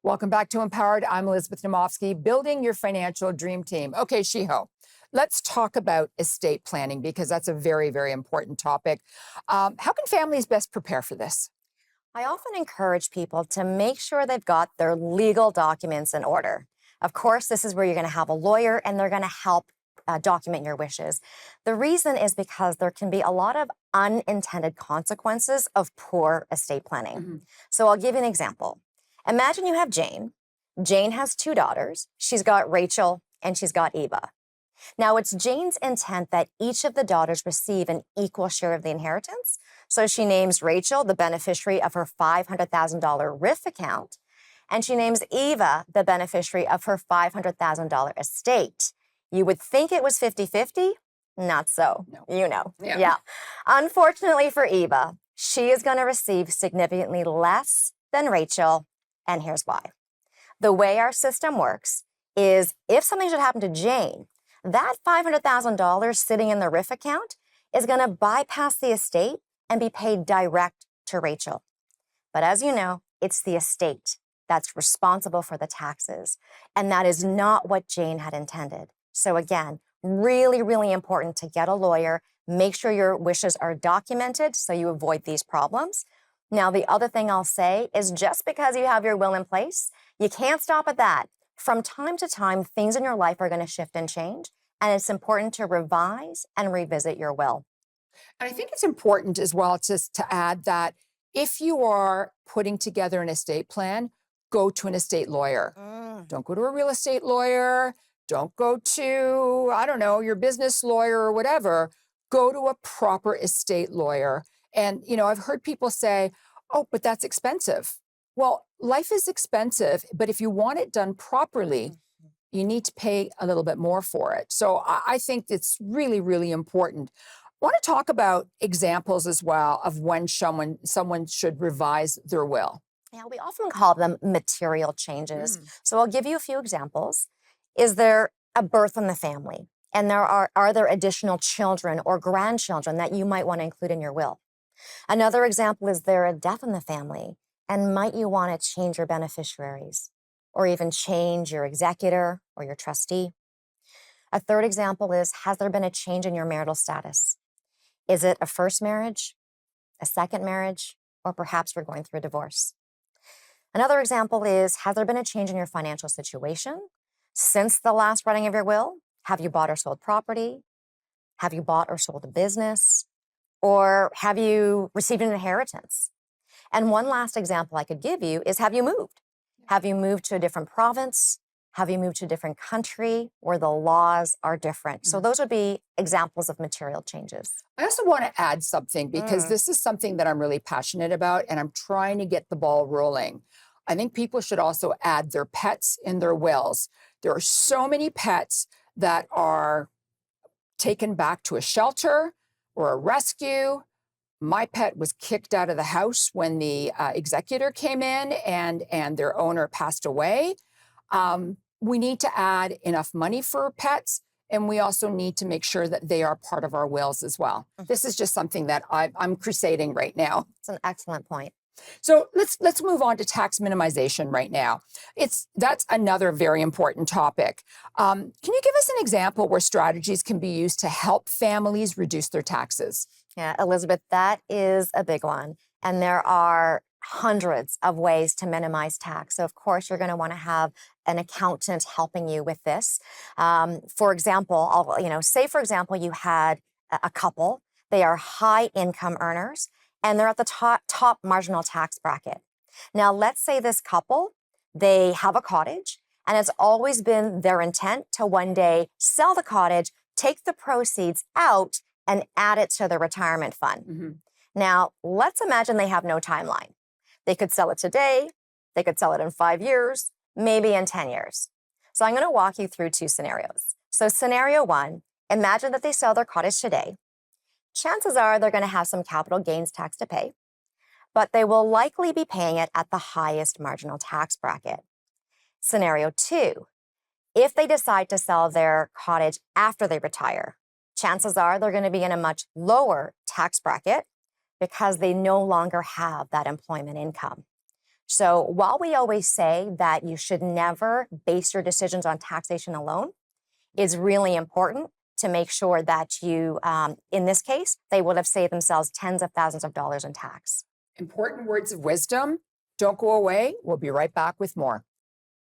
Welcome back to Empowered. I'm Elizabeth Namofsky, building your financial dream team. Okay, Shiho, let's talk about estate planning because that's a very, very important topic. How can families best prepare for this? I often encourage people to make sure they've got their legal documents in order. Of course, this is where you're going to have a lawyer and they're going to help document your wishes. The reason is because there can be a lot of unintended consequences of poor estate planning. Mhm. So I'll give you an example. Imagine you have Jane. Jane has two daughters. She's got Rachel and she's got Eva. Now, it's Jane's intent that each of the daughters receive an equal share of the inheritance. So she names Rachel the beneficiary of her $500,000 RIF account, and she names Eva the beneficiary of her $500,000 estate. You would think it was 50-50. Not so. No. You know. Yeah. Unfortunately for Eva, she is going to receive significantly less than Rachel, and here's why. The way our system works is if something should happen to Jane, that $500,000 sitting in the RIF account is going to bypass the estate and be paid direct to Rachel. But as you know, it's the estate that's responsible for the taxes. And that is not what Jane had intended. So again, really, really important to get a lawyer, make sure your wishes are documented so you avoid these problems. Now, the other thing I'll say is just because you have your will in place, you can't stop at that. From time to time, things in your life are going to shift and change, and it's important to revise and revisit your will. And I think it's important as well just to add that if you are putting together an estate plan, go to an estate lawyer. Don't go to a real estate lawyer. Don't go to, I don't know, your business lawyer or whatever. Go to a proper estate lawyer. And, I've heard people say, oh, but that's expensive. Well, life is expensive, but if you want it done properly, you need to pay a little bit more for it. So I think it's really, really important. I want to talk about examples as well of when someone should revise their will. Yeah, we often call them material changes. So I'll give you a few examples. Is there a birth in the family? And are there additional children or grandchildren that you might want to include in your will? Another example is there a death in the family? And might you want to change your beneficiaries or even change your executor or your trustee? A third example is, has there been a change in your marital status? Is it a first marriage, a second marriage, or perhaps we're going through a divorce? Another example is, has there been a change in your financial situation? Since the last writing of your will, have you bought or sold property? Have you bought or sold a business? Or have you received an inheritance? And one last example I could give you is, have you moved? Have you moved to a different province? Have you moved to a different country where the laws are different? So those would be examples of material changes. I also want to add something because this is something that I'm really passionate about and I'm trying to get the ball rolling. I think people should also add their pets in their wills. There are so many pets that are taken back to a shelter or a rescue. My pet was kicked out of the house when the executor came in and their owner passed away. We need to add enough money for pets, and we also need to make sure that they are part of our wills as well. This is just something that I'm crusading right now. It's an excellent point. So let's move on to tax minimization right now. That's another very important topic. Can you give us an example where strategies can be used to help families reduce their taxes? Yeah, Elizabeth, that is a big one. And there are hundreds of ways to minimize tax. So of course, you're going to want to have an accountant helping you with this. For example, say for example, you had a couple, they are high income earners, and they're at the top marginal tax bracket. Now, let's say this couple, they have a cottage, and it's always been their intent to one day sell the cottage, take the proceeds out, and add it to their retirement fund. Now, let's imagine they have no timeline. They could sell it today, they could sell it in 5 years, maybe in 10 years. So I'm going to walk you through two scenarios. So scenario one, imagine that they sell their cottage today. Chances are they're going to have some capital gains tax to pay, but they will likely be paying it at the highest marginal tax bracket. Scenario two, if they decide to sell their cottage after they retire, chances are they're going to be in a much lower tax bracket because they no longer have that employment income. So while we always say that you should never base your decisions on taxation alone, it's really important to make sure that you, in this case, they would have saved themselves tens of thousands of dollars in tax. Important words of wisdom. Don't go away. We'll be right back with more.